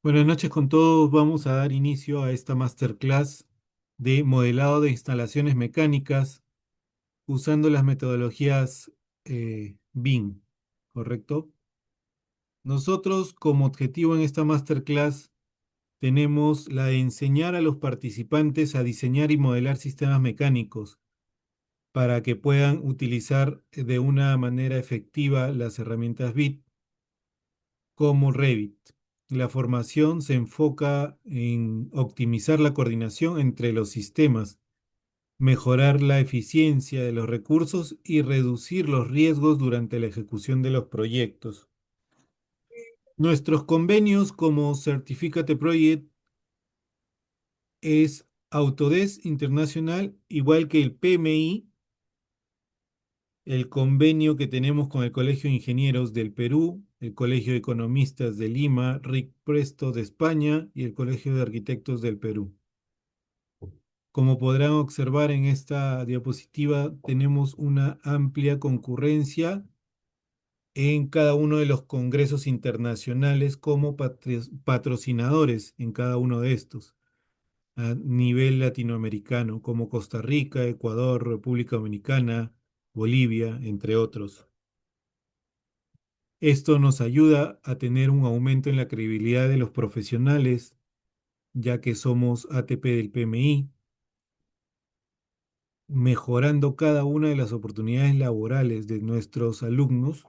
Buenas noches con todos. Vamos a dar inicio a esta masterclass de modelado de instalaciones mecánicas usando las metodologías BIM, ¿correcto? Nosotros como objetivo en esta masterclass tenemos la de enseñar a los participantes a diseñar y modelar sistemas mecánicos para que puedan utilizar de una manera efectiva las herramientas BIM como Revit. La formación se enfoca en optimizar la coordinación entre los sistemas, mejorar la eficiencia de los recursos y reducir los riesgos durante la ejecución de los proyectos. Nuestros convenios como Certificate Project es Autodesk Internacional, igual que el PMI, el convenio que tenemos con el Colegio de Ingenieros del Perú, el Colegio de Economistas de Lima, RIC Presto de España y el Colegio de Arquitectos del Perú. Como podrán observar en esta diapositiva, tenemos una amplia concurrencia en cada uno de los congresos internacionales como patrocinadores en cada uno de estos, a nivel latinoamericano, como Costa Rica, Ecuador, República Dominicana, Bolivia, entre otros. Esto nos ayuda a tener un aumento en la credibilidad de los profesionales, ya que somos ATP del PMI, mejorando cada una de las oportunidades laborales de nuestros alumnos,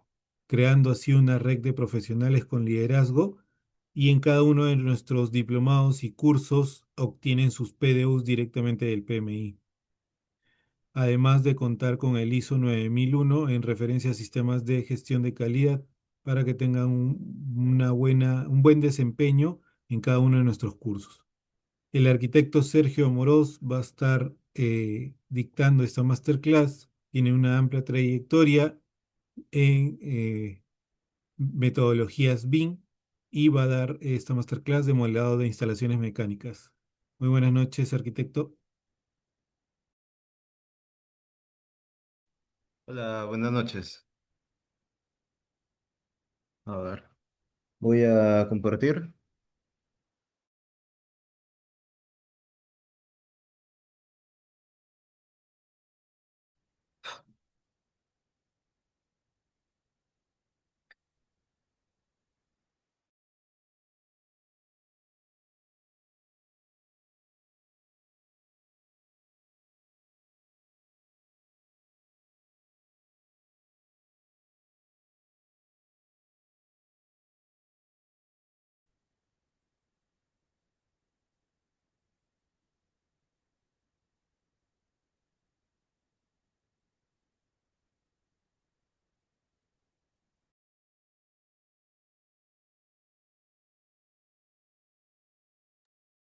creando así una red de profesionales con liderazgo y en cada uno de nuestros diplomados y cursos obtienen sus PDUs directamente del PMI. Además de contar con el ISO 9001 en referencia a sistemas de gestión de calidad para que tengan un buen desempeño en cada uno de nuestros cursos. El arquitecto Sergio Amorós va a estar dictando esta masterclass. Tiene una amplia trayectoria en metodologías BIM y va a dar esta masterclass de modelado de instalaciones mecánicas. Muy buenas noches, arquitecto. Hola, buenas noches. A ver, voy a compartir.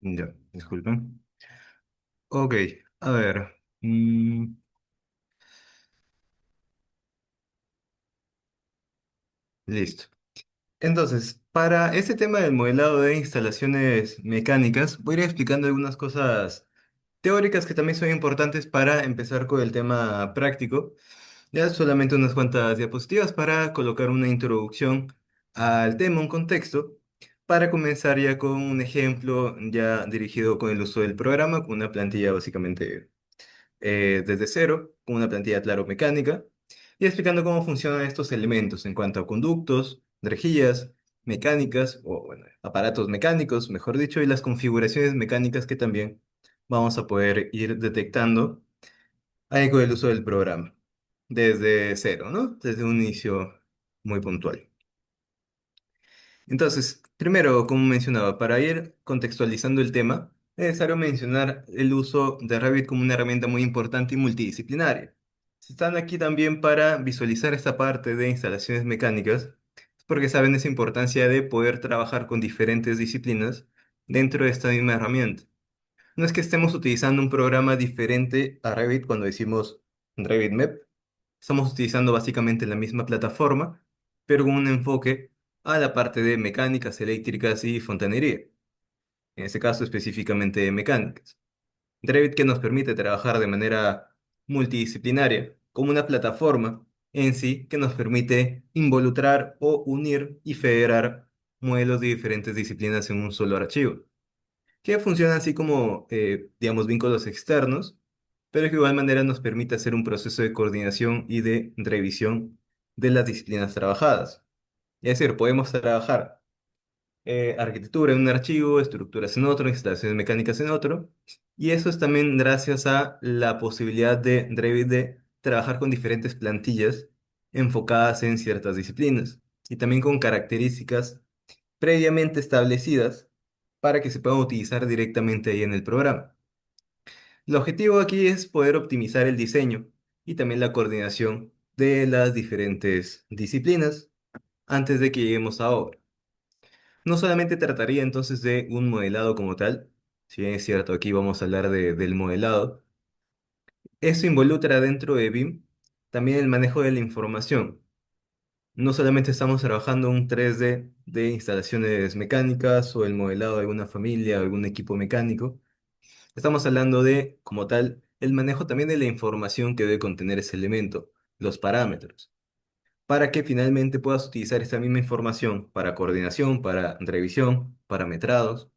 Ya, disculpen. Ok, a ver. Listo. Entonces, para este tema del modelado de instalaciones mecánicas, voy a ir explicando algunas cosas teóricas que también son importantes para empezar con el tema práctico. Ya solamente unas cuantas diapositivas para colocar una introducción al tema, un contexto, para comenzar ya con un ejemplo ya dirigido con el uso del programa, con una plantilla básicamente desde cero, con una plantilla claro mecánica, y explicando cómo funcionan estos elementos en cuanto a conductos, rejillas, mecánicas, o bueno, aparatos mecánicos, mejor dicho, y las configuraciones mecánicas que también vamos a poder ir detectando ahí con el uso del programa, desde cero, ¿no? Desde un inicio muy puntual. Entonces, primero, como mencionaba, para ir contextualizando el tema, es necesario mencionar el uso de Revit como una herramienta muy importante y multidisciplinaria. Si están aquí también para visualizar esta parte de instalaciones mecánicas, es porque saben esa importancia de poder trabajar con diferentes disciplinas dentro de esta misma herramienta. No es que estemos utilizando un programa diferente a Revit cuando decimos Revit Map. Estamos utilizando básicamente la misma plataforma, pero con un enfoque a la parte de mecánicas, eléctricas y fontanería. En este caso específicamente de mecánicas. Revit que nos permite trabajar de manera multidisciplinaria, como una plataforma en sí que nos permite involucrar o unir y federar modelos de diferentes disciplinas en un solo archivo, que funcionan así como, digamos, vínculos externos, pero que de igual manera nos permite hacer un proceso de coordinación y de revisión de las disciplinas trabajadas. Es decir, podemos trabajar arquitectura en un archivo, estructuras en otro, instalaciones mecánicas en otro, y eso es también gracias a la posibilidad de Revit de trabajar con diferentes plantillas enfocadas en ciertas disciplinas y también con características previamente establecidas para que se puedan utilizar directamente ahí en el programa. El objetivo aquí es poder optimizar el diseño y también la coordinación de las diferentes disciplinas antes de que lleguemos a obra. No solamente trataría entonces de un modelado como tal, si bien es cierto, aquí vamos a hablar del modelado. Eso involucra dentro de BIM también el manejo de la información. No solamente estamos trabajando un 3D de instalaciones mecánicas o el modelado de alguna familia o algún equipo mecánico. Estamos hablando de, como tal, el manejo también de la información que debe contener ese elemento, los parámetros, para que finalmente puedas utilizar esta misma información para coordinación, para revisión, parametrados,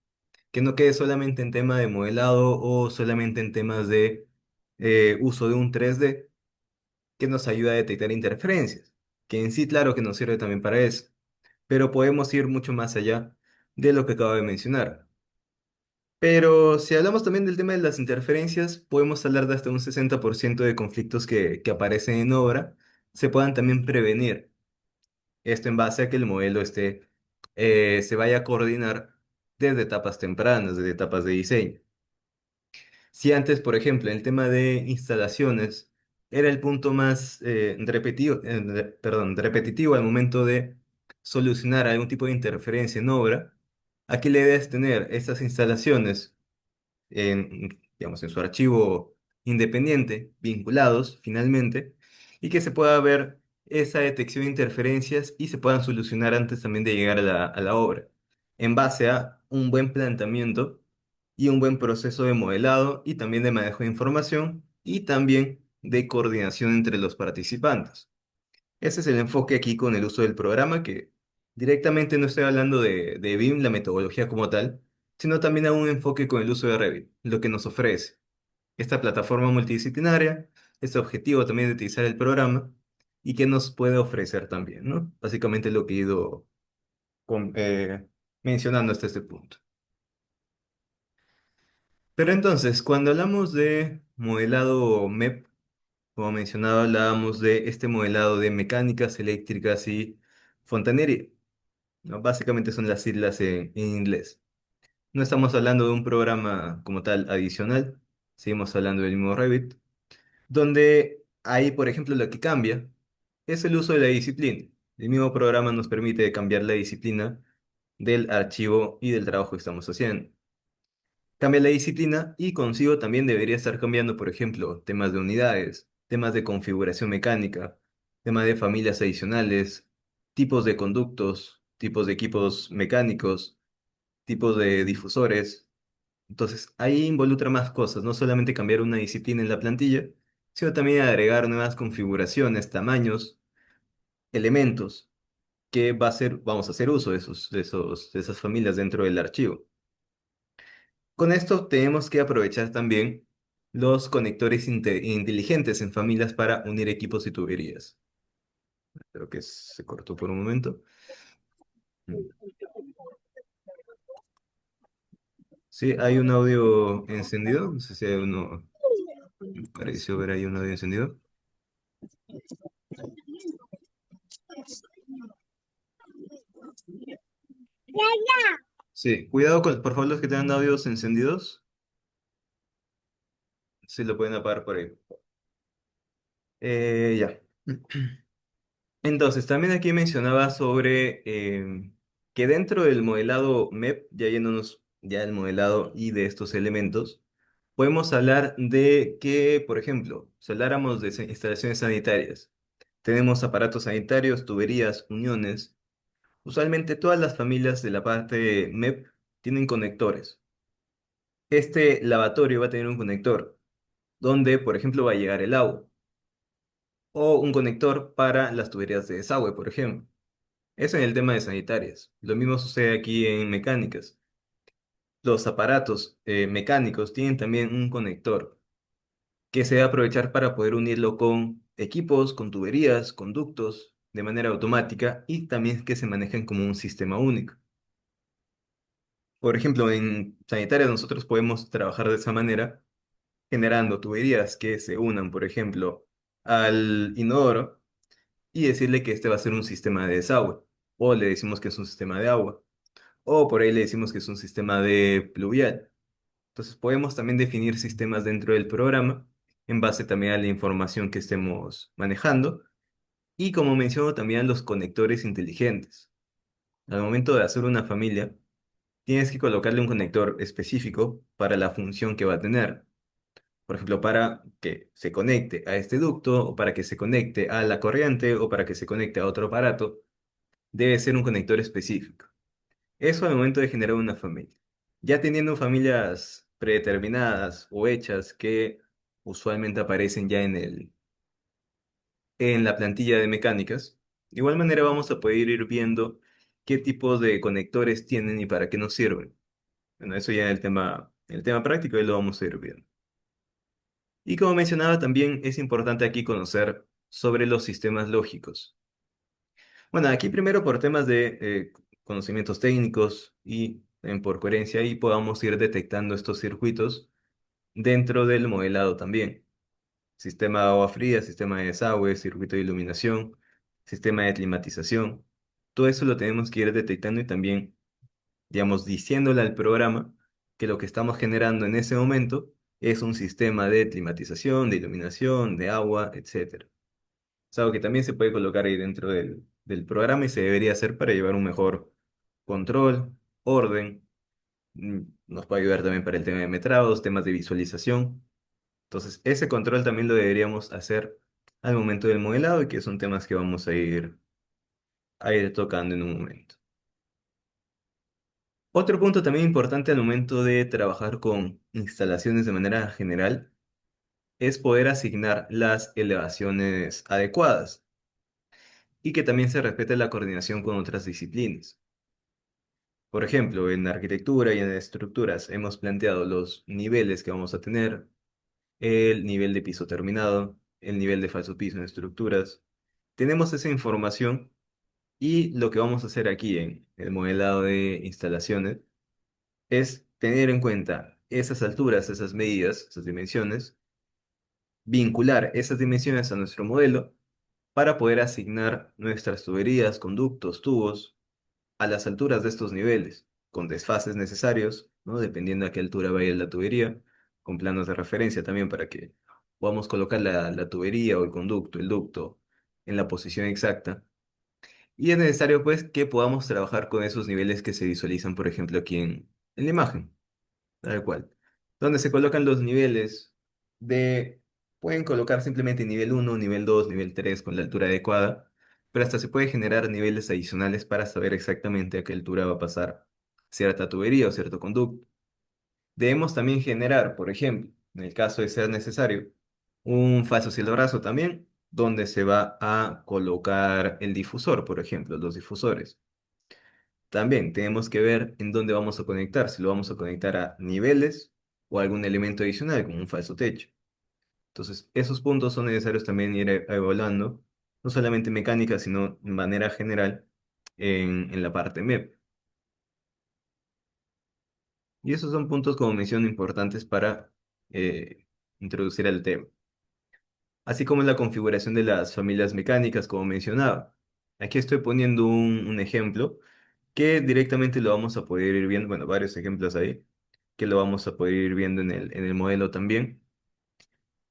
que no quede solamente en tema de modelado o solamente en temas de uso de un 3D, que nos ayuda a detectar interferencias, que en sí, claro que nos sirve también para eso, pero podemos ir mucho más allá de lo que acabo de mencionar. Pero si hablamos también del tema de las interferencias, podemos hablar de hasta un 60% de conflictos que aparecen en obra, se puedan también prevenir. Esto en base a que el modelo se vaya a coordinar desde etapas tempranas, desde etapas de diseño. Si antes, por ejemplo, el tema de instalaciones era el punto más repetitivo al momento de solucionar algún tipo de interferencia en obra, aquí le debes tener estas instalaciones digamos, en su archivo independiente, vinculados finalmente, y que se pueda ver esa detección de interferencias y se puedan solucionar antes también de llegar a la obra, en base a un buen planteamiento y un buen proceso de modelado y también de manejo de información y también de coordinación entre los participantes. Ese es el enfoque aquí con el uso del programa, que directamente no estoy hablando de BIM, la metodología como tal, sino también a un enfoque con el uso de Revit, lo que nos ofrece esta plataforma multidisciplinaria, este objetivo también de utilizar el programa y qué nos puede ofrecer también, ¿no? Básicamente lo que he ido con- eh, mencionando hasta este punto. Pero entonces, cuando hablamos de modelado MEP, como mencionaba, hablábamos de este modelado de mecánicas, eléctricas y fontanería, ¿no? Básicamente son las siglas en inglés. No estamos hablando de un programa como tal adicional, seguimos hablando del mismo Revit, donde ahí, por ejemplo, lo que cambia es el uso de la disciplina. El mismo programa nos permite cambiar la disciplina del archivo y del trabajo que estamos haciendo. Cambia la disciplina y consigo también debería estar cambiando, por ejemplo, temas de unidades, temas de configuración mecánica, temas de familias adicionales, tipos de conductos, tipos de equipos mecánicos, tipos de difusores. Entonces, ahí involucra más cosas, no solamente cambiar una disciplina en la plantilla, sino también agregar nuevas configuraciones, tamaños, elementos que vamos a hacer uso de esas familias dentro del archivo. Con esto tenemos que aprovechar también los conectores inteligentes en familias para unir equipos y tuberías. Creo que se cortó por un momento. Sí, hay un audio encendido. No sé si hay uno. Me pareció ver ahí un audio encendido. Sí, cuidado con, por favor, los que tengan audios encendidos. Si lo pueden apagar por ahí. Ya. Entonces, también aquí mencionaba sobre que dentro del modelado MEP, ya yéndonos ya del modelado y de estos elementos, podemos hablar de que, por ejemplo, si habláramos de instalaciones sanitarias, tenemos aparatos sanitarios, tuberías, uniones. Usualmente todas las familias de la parte MEP tienen conectores. Este lavatorio va a tener un conector donde, por ejemplo, va a llegar el agua o un conector para las tuberías de desagüe, por ejemplo. Eso en el tema de sanitarias. Lo mismo sucede aquí en mecánicas. Los aparatos mecánicos tienen también un conector que se va a aprovechar para poder unirlo con equipos, con tuberías, conductos, de manera automática y también que se manejen como un sistema único. Por ejemplo, en sanitarias nosotros podemos trabajar de esa manera, generando tuberías que se unan, por ejemplo, al inodoro y decirle que este va a ser un sistema de desagüe, o le decimos que es un sistema de agua, o por ahí le decimos que es un sistema de pluvial. Entonces podemos también definir sistemas dentro del programa en base también a la información que estemos manejando y como menciono también a los conectores inteligentes. Al momento de hacer una familia, tienes que colocarle un conector específico para la función que va a tener. Por ejemplo, para que se conecte a este ducto o para que se conecte a la corriente o para que se conecte a otro aparato, debe ser un conector específico. Eso al momento de generar una familia. Ya teniendo familias predeterminadas o hechas que usualmente aparecen ya en la plantilla de mecánicas, de igual manera vamos a poder ir viendo qué tipo de conectores tienen y para qué nos sirven. Bueno, eso ya en el tema práctico y lo vamos a ir viendo. Y como mencionaba, también es importante aquí conocer sobre los sistemas lógicos. Bueno, aquí primero por temas de conocimientos técnicos y por coherencia y podamos ir detectando estos circuitos dentro del modelado también. Sistema de agua fría, sistema de desagüe, circuito de iluminación, sistema de climatización. Todo eso lo tenemos que ir detectando y también, digamos, diciéndole al programa que lo que estamos generando en ese momento es un sistema de climatización, de iluminación, de agua, etcétera. Es algo que también se puede colocar ahí dentro del programa y se debería hacer para llevar un mejor control, orden. Nos puede ayudar también para el tema de metrados, temas de visualización. Entonces, ese control también lo deberíamos hacer al momento del modelado y que son temas que vamos a ir tocando en un momento. Otro punto también importante al momento de trabajar con instalaciones de manera general es poder asignar las elevaciones adecuadas y que también se respete la coordinación con otras disciplinas. Por ejemplo, en arquitectura y en estructuras hemos planteado los niveles que vamos a tener, el nivel de piso terminado, el nivel de falso piso en estructuras. Tenemos esa información y lo que vamos a hacer aquí en el modelado de instalaciones es tener en cuenta esas alturas, esas medidas, esas dimensiones, vincular esas dimensiones a nuestro modelo para poder asignar nuestras tuberías, conductos, tubos a las alturas de estos niveles, con desfases necesarios, ¿no? Dependiendo a qué altura vaya la tubería, con planos de referencia también para que podamos colocar la tubería o el ducto, en la posición exacta. Y es necesario, pues, que podamos trabajar con esos niveles que se visualizan, por ejemplo, aquí en la imagen, tal cual, donde se colocan los niveles de, pueden colocar simplemente nivel uno, nivel 2, nivel 3 con la altura adecuada, pero hasta se puede generar niveles adicionales para saber exactamente a qué altura va a pasar cierta tubería o cierto conducto. Debemos también generar, por ejemplo, en el caso de ser necesario, un falso cielorraso también, donde se va a colocar el difusor, por ejemplo, los difusores. También tenemos que ver en dónde vamos a conectar, si lo vamos a conectar a niveles o algún elemento adicional, como un falso techo. Entonces, esos puntos son necesarios también ir evaluando, no solamente mecánica, sino de manera general en la parte MEP. Y esos son puntos, como menciono, importantes para eh, introducir el tema. Así como la configuración de las familias mecánicas, como mencionaba. Aquí estoy poniendo un ejemplo que directamente lo vamos a poder ir viendo, bueno, varios ejemplos ahí, que lo vamos a poder ir viendo en el modelo también.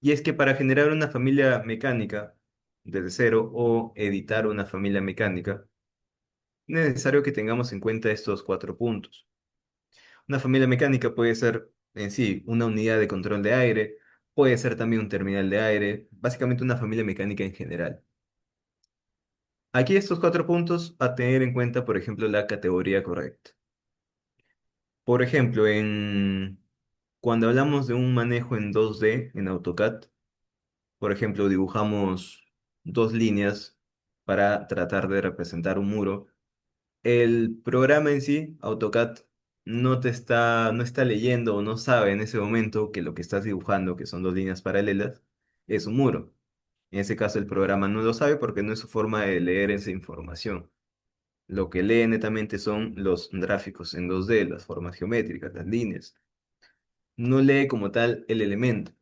Y es que para generar una familia mecánica desde cero o editar una familia mecánica, es necesario que tengamos en cuenta estos cuatro puntos. Una familia mecánica puede ser en sí una unidad de control de aire, puede ser también un terminal de aire, básicamente una familia mecánica en general. Aquí estos cuatro puntos a tener en cuenta, por ejemplo, la categoría correcta. Por ejemplo, cuando hablamos de un manejo en 2D en AutoCAD, por ejemplo, dibujamos dos líneas para tratar de representar un muro. El programa en sí, AutoCAD, no está leyendo o no sabe en ese momento que lo que estás dibujando, que son dos líneas paralelas, es un muro. En ese caso, el programa no lo sabe porque no es su forma de leer esa información. Lo que lee netamente son los gráficos en 2D, las formas geométricas, las líneas. No lee como tal el elemento.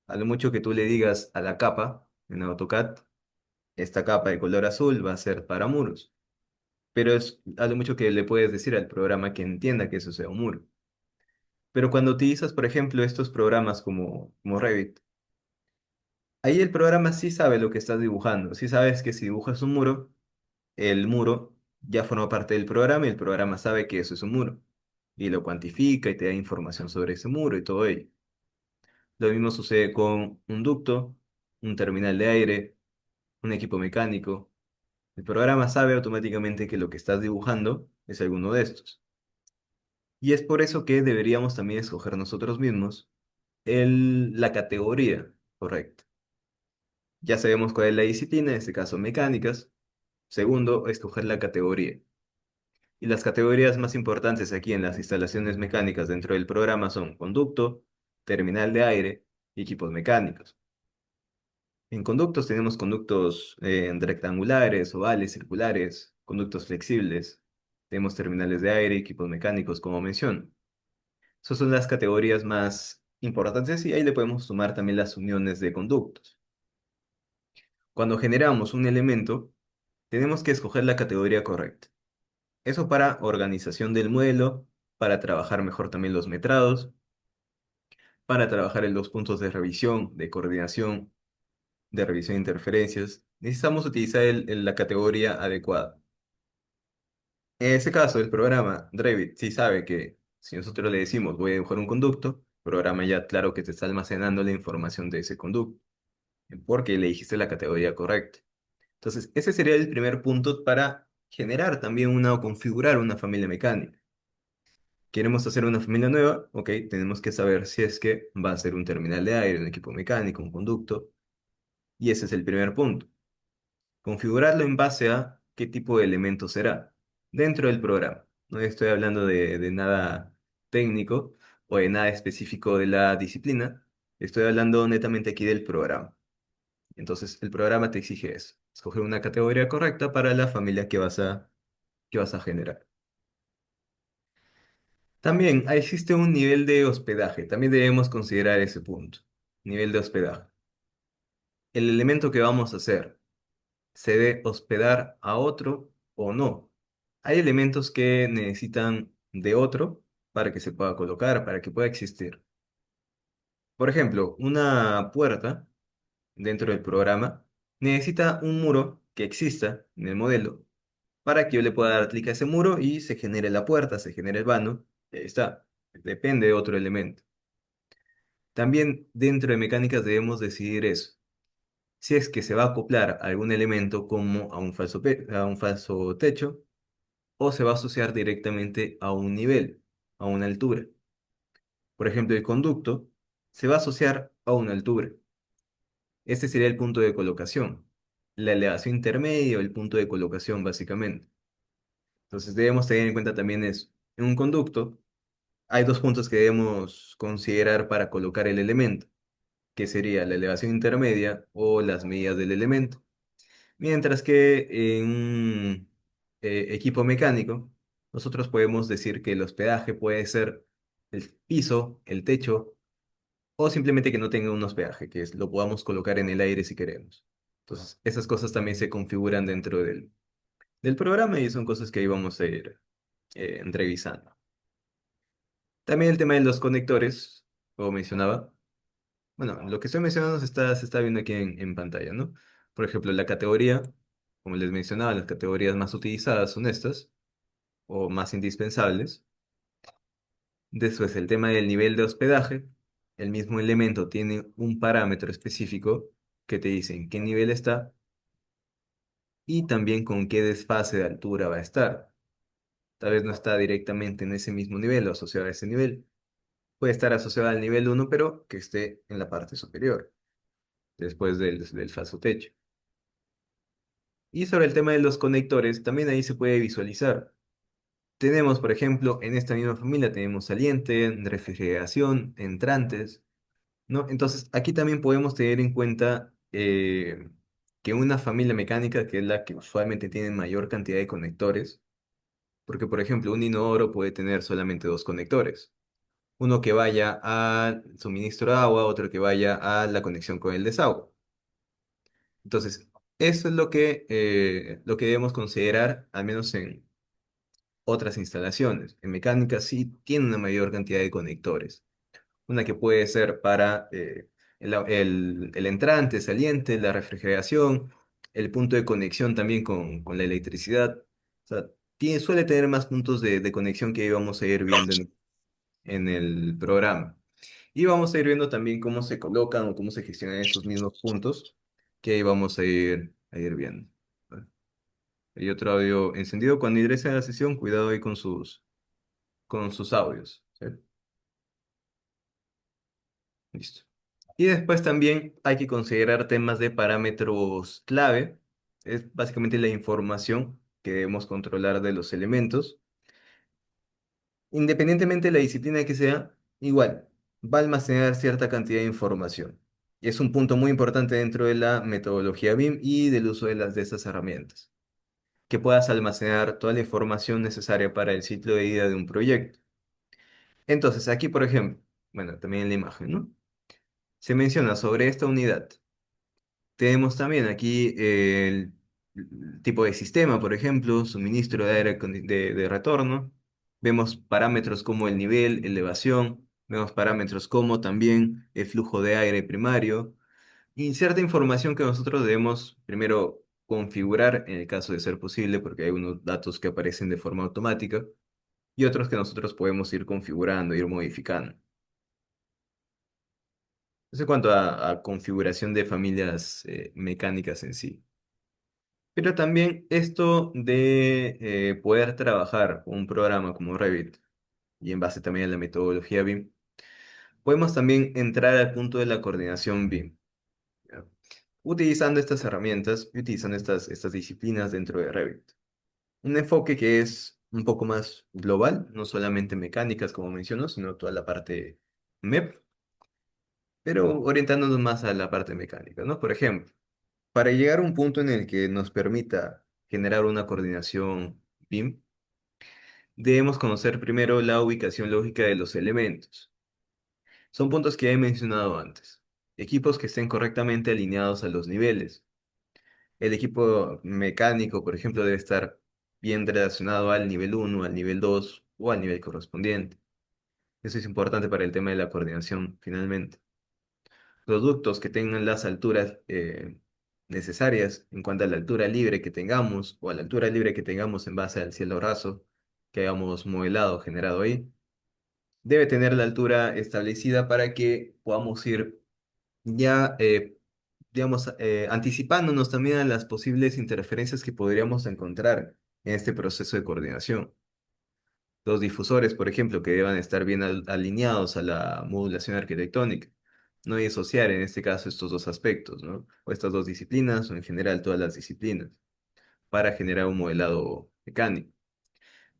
A lo mucho que tú le digas a la capa en AutoCAD, esta capa de color azul va a ser para muros. Pero es a lo mucho que le puedes decir al programa que entienda que eso sea un muro. Pero cuando utilizas, por ejemplo, estos programas como Revit, ahí el programa sí sabe lo que estás dibujando. Sí sabes que si dibujas un muro, el muro ya forma parte del programa y el programa sabe que eso es un muro. Y lo cuantifica y te da información sobre ese muro y todo ello. Lo mismo sucede con un ducto, un terminal de aire, un equipo mecánico. El programa sabe automáticamente que lo que estás dibujando es alguno de estos. Y es por eso que deberíamos también escoger nosotros mismos la categoría correcta. Ya sabemos cuál es la disciplina, en este caso mecánicas. Segundo, escoger la categoría. Y las categorías más importantes aquí en las instalaciones mecánicas dentro del programa son conducto, terminal de aire y equipos mecánicos. En conductos tenemos conductos rectangulares, ovales, circulares, conductos flexibles. Tenemos terminales de aire, equipos mecánicos, como menciono. Esas son las categorías más importantes y ahí le podemos sumar también las uniones de conductos. Cuando generamos un elemento, tenemos que escoger la categoría correcta. Eso para organización del modelo, para trabajar mejor también los metrados, para trabajar en los puntos de revisión, de revisión de interferencias. Necesitamos utilizar la categoría adecuada. En ese caso, el programa Revit sí sabe que si nosotros le decimos voy a dibujar un conducto, el programa ya claro que te está almacenando la información de ese conducto, porque le dijiste la categoría correcta. Entonces, ese sería el primer punto para generar también una o configurar una familia mecánica. Queremos hacer una familia nueva, ok, tenemos que saber si es que va a ser un terminal de aire, un equipo mecánico, un conducto, y ese es el primer punto. Configurarlo en base a qué tipo de elemento será dentro del programa. No estoy hablando de nada técnico o de nada específico de la disciplina, estoy hablando netamente aquí del programa. Entonces, el programa te exige eso, escoger una categoría correcta para la familia que vas a generar. También existe un nivel de hospedaje, también debemos considerar ese punto, nivel de hospedaje. El elemento que vamos a hacer, ¿se debe hospedar a otro o no? Hay elementos que necesitan de otro para que se pueda colocar, para que pueda existir. Por ejemplo, una puerta dentro del programa necesita un muro que exista en el modelo para que yo le pueda dar clic a ese muro y se genere la puerta, se genere el vano. Y ahí está. Depende de otro elemento. También dentro de mecánicas debemos decidir eso. Si es que se va a acoplar algún elemento como a a un falso techo o se va a asociar directamente a un nivel, a una altura. Por ejemplo, el conducto se va a asociar a una altura. Este sería el punto de colocación. La elevación intermedia o el punto de colocación, básicamente. Entonces debemos tener en cuenta también eso. En un conducto hay dos puntos que debemos considerar para colocar el elemento, que sería la elevación intermedia o las medidas del elemento. Mientras que en un equipo mecánico, nosotros podemos decir que el hospedaje puede ser el piso, el techo, o simplemente que no tenga un hospedaje, lo podamos colocar en el aire si queremos. Entonces, esas cosas también se configuran dentro del programa y son cosas que ahí vamos a ir revisando. También el tema de los conectores, como mencionaba. Bueno, lo que estoy mencionando se está viendo aquí en pantalla, ¿no? Por ejemplo, la categoría, como les mencionaba, las categorías más utilizadas son estas, o más indispensables. Después, el tema del nivel de hospedaje. El mismo elemento tiene un parámetro específico que te dice en qué nivel está y también con qué desfase de altura va a estar. Tal vez no está directamente en ese mismo nivel o asociado a ese nivel. Puede estar asociado al nivel uno, pero que esté en la parte superior, después del falso techo. Y sobre el tema de los conectores, también ahí se puede visualizar. Tenemos, por ejemplo, en esta misma familia tenemos saliente, refrigeración, entrantes, ¿no? Entonces, aquí también podemos tener en cuenta que una familia mecánica, que es la que usualmente tiene mayor cantidad de conectores, porque, por ejemplo, un inodoro puede tener solamente dos conectores. Uno que vaya al suministro de agua, otro que vaya a la conexión con el desagüe. Entonces, eso es lo que debemos considerar, al menos en otras instalaciones. En mecánica sí tiene una mayor cantidad de conectores. Una que puede ser para el entrante, saliente, la refrigeración, el punto de conexión también con la electricidad. O sea, suele tener más puntos de conexión que vamos a ir viendo en el programa. Y vamos a ir viendo también cómo se colocan o cómo se gestionan estos mismos puntos que ahí vamos a ir viendo. ¿Vale? Hay otro audio encendido. Cuando ingrese a la sesión, cuidado ahí con sus audios. ¿Sí? Listo. Y después también hay que considerar temas de parámetros clave. Es básicamente la información que debemos controlar de los elementos. Independientemente de la disciplina que sea, igual, va a almacenar cierta cantidad de información. Y es un punto muy importante dentro de la metodología BIM y del uso de estas herramientas. Que puedas almacenar toda la información necesaria para el ciclo de vida de un proyecto. Entonces, aquí, por ejemplo, bueno, también en la imagen, ¿no? Se menciona sobre esta unidad. Tenemos también aquí el tipo de sistema, por ejemplo, suministro de aire de retorno. Vemos parámetros como el nivel, elevación. Vemos parámetros como también el flujo de aire primario. Y cierta información que nosotros debemos primero configurar en el caso de ser posible, porque hay unos datos que aparecen de forma automática y otros que nosotros podemos ir configurando, ir modificando. Eso en cuanto a configuración de familias mecánicas en sí. Pero también esto de poder trabajar con un programa como Revit y en base también a la metodología BIM, podemos también entrar al punto de la coordinación BIM, ¿ya? Utilizando estas herramientas y utilizando estas disciplinas dentro de Revit. Un enfoque que es un poco más global, no solamente mecánicas como menciono, sino toda la parte MEP, pero orientándonos más a la parte mecánica, ¿no? Por ejemplo, para llegar a un punto en el que nos permita generar una coordinación BIM, debemos conocer primero la ubicación lógica de los elementos. Son puntos que he mencionado antes. Equipos que estén correctamente alineados a los niveles. El equipo mecánico, por ejemplo, debe estar bien relacionado al nivel uno, al nivel 2 o al nivel correspondiente. Eso es importante para el tema de la coordinación, finalmente. Productos que tengan las alturas necesarias en cuanto a la altura libre que tengamos o a la altura libre que tengamos en base al cielo raso que hayamos modelado, generado ahí. Debe tener la altura establecida para que podamos ir ya, digamos, anticipándonos también a las posibles interferencias que podríamos encontrar en este proceso de coordinación. Los difusores, por ejemplo, que deban estar bien alineados a la modulación arquitectónica. No disociar en este caso estos dos aspectos, ¿no? O estas dos disciplinas, o en general todas las disciplinas, para generar un modelado mecánico.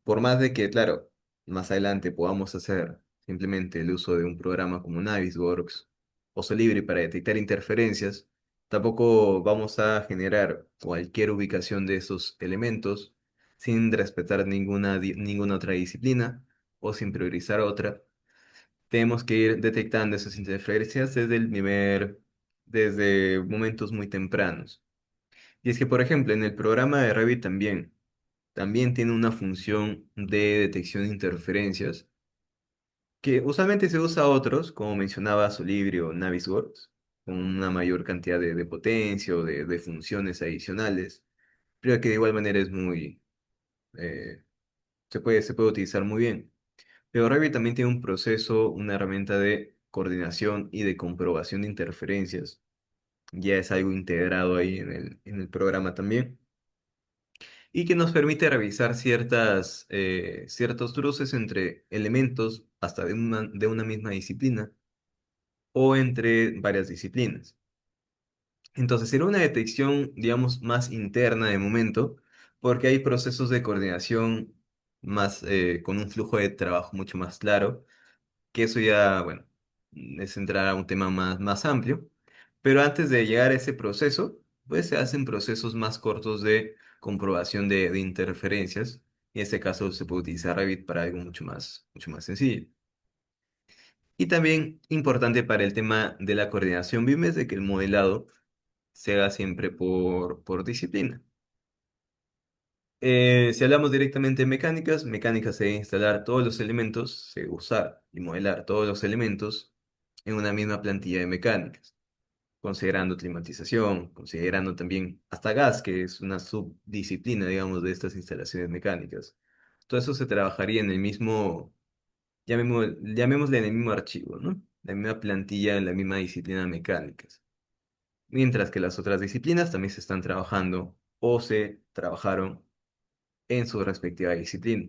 Por más de que, claro, más adelante podamos hacer simplemente el uso de un programa como Navisworks o Solibri para detectar interferencias, tampoco vamos a generar cualquier ubicación de esos elementos sin respetar ninguna otra disciplina o sin priorizar otra. Tenemos que ir detectando esas interferencias desde momentos muy tempranos. Y es que, por ejemplo, en el programa de Revit también tiene una función de detección de interferencias, que usualmente se usa a otros, como mencionaba Solibri o Navisworks, con una mayor cantidad de potencia o de funciones adicionales, pero que de igual manera eh, se puede utilizar muy bien. Pero Revit también tiene un proceso, una herramienta de coordinación y de comprobación de interferencias. Ya es algo integrado ahí en el programa también y que nos permite revisar ciertos cruces entre elementos hasta de una misma disciplina o entre varias disciplinas. Entonces, será una detección, digamos, más interna de momento, porque hay procesos de coordinación más, con un flujo de trabajo mucho más claro, que eso ya, bueno, es entrar a un tema más amplio. Pero antes de llegar a ese proceso, pues se hacen procesos más cortos de comprobación de interferencias. En este caso se puede utilizar Revit para algo mucho más sencillo. Y también importante para el tema de la coordinación BIM es de que el modelado se haga siempre por disciplina. Si hablamos directamente de mecánicas, mecánicas se debe instalar todos los elementos, se debe usar y modelar todos los elementos en una misma plantilla de mecánicas, considerando climatización, considerando también hasta gas, que es una subdisciplina, digamos, de estas instalaciones mecánicas. Todo eso se trabajaría en el mismo, llamémosle en el mismo archivo, ¿no? La misma plantilla en la misma disciplina de mecánicas. Mientras que las otras disciplinas también se están trabajando o se trabajaron en su respectiva disciplina,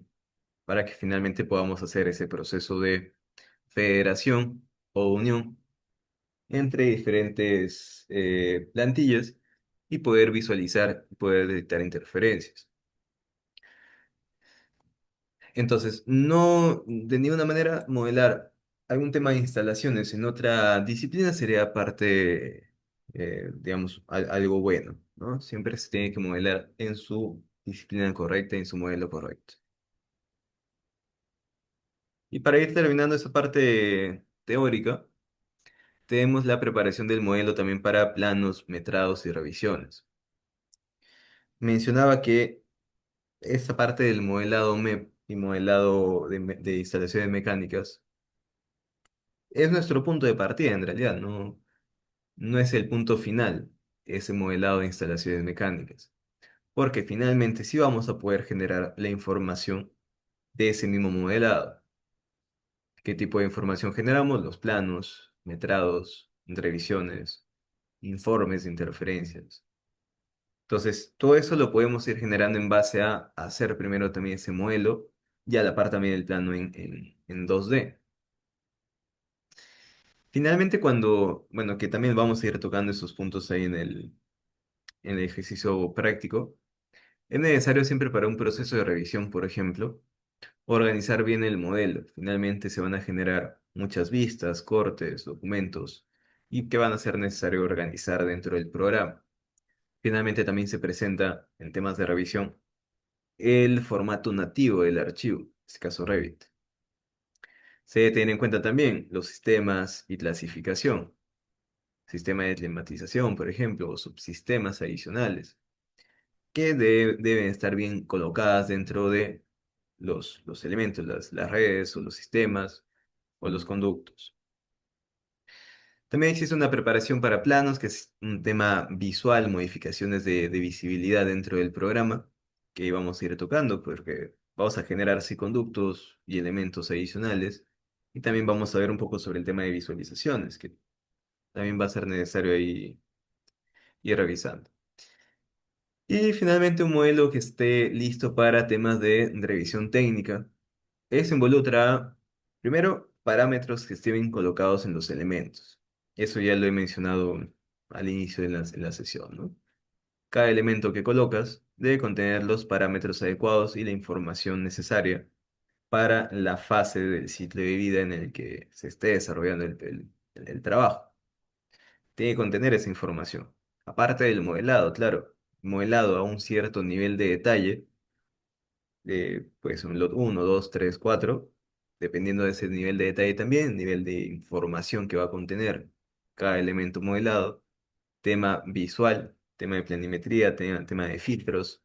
para que finalmente podamos hacer ese proceso de federación o unión entre diferentes plantillas y poder visualizar, poder detectar interferencias. Entonces, no de ninguna manera modelar algún tema de instalaciones en otra disciplina sería parte, digamos, algo bueno, ¿no? Siempre se tiene que modelar en su disciplina correcta, en su modelo correcto. Y para ir terminando esa parte teórica, tenemos la preparación del modelo también para planos, metrados y revisiones. Mencionaba que esta parte del modelado MEP y modelado de instalaciones mecánicas es nuestro punto de partida en realidad, no es el punto final, ese modelado de instalaciones mecánicas, porque finalmente sí vamos a poder generar la información de ese mismo modelado. ¿Qué tipo de información generamos? Los planos, metrados, revisiones, informes de interferencias. Entonces, todo eso lo podemos ir generando en base a hacer primero también ese modelo y a la par también el plano en 2D. Finalmente, bueno, que también vamos a ir tocando esos puntos ahí en el ejercicio práctico, es necesario siempre para un proceso de revisión, por ejemplo, organizar bien el modelo. Finalmente se van a generar muchas vistas, cortes, documentos y que van a ser necesario organizar dentro del programa. Finalmente también se presenta en temas de revisión el formato nativo del archivo, en este caso Revit. Se debe tener en cuenta también los sistemas y clasificación, sistema de climatización, por ejemplo, o subsistemas adicionales, que deben estar bien colocadas dentro de los elementos, las redes o los sistemas o los conductos. También existe una preparación para planos, que es un tema visual, modificaciones de visibilidad dentro del programa, que vamos a ir tocando, porque vamos a generar así conductos y elementos adicionales. Y también vamos a ver un poco sobre el tema de visualizaciones, que también va a ser necesario ahí ir revisando. Y finalmente un modelo que esté listo para temas de revisión técnica. Eso involucra, primero, parámetros que estén colocados en los elementos. Eso ya lo he mencionado al inicio de la sesión, ¿no? Cada elemento que colocas debe contener los parámetros adecuados y la información necesaria para la fase del ciclo de vida en el que se esté desarrollando el trabajo. Tiene que contener esa información. Aparte del modelado, claro, modelado a un cierto nivel de detalle, pues un lot 1, 2, 3, 4, dependiendo de ese nivel de detalle también, nivel de información que va a contener cada elemento modelado, tema visual, tema de planimetría, tema de filtros.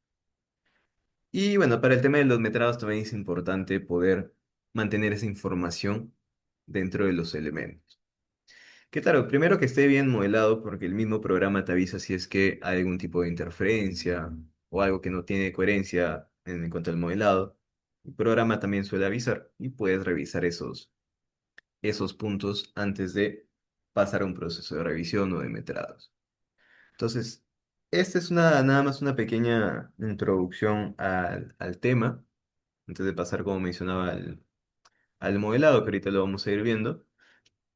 Y bueno, para el tema de los metrados también es importante poder mantener esa información dentro de los elementos. Que claro, primero que esté bien modelado porque el mismo programa te avisa si es que hay algún tipo de interferencia o algo que no tiene coherencia en cuanto al modelado. El programa también suele avisar y puedes revisar esos puntos antes de pasar a un proceso de revisión o de metrados. Entonces, esta es nada más una pequeña introducción al tema, antes de pasar, como mencionaba, al modelado, que ahorita lo vamos a ir viendo,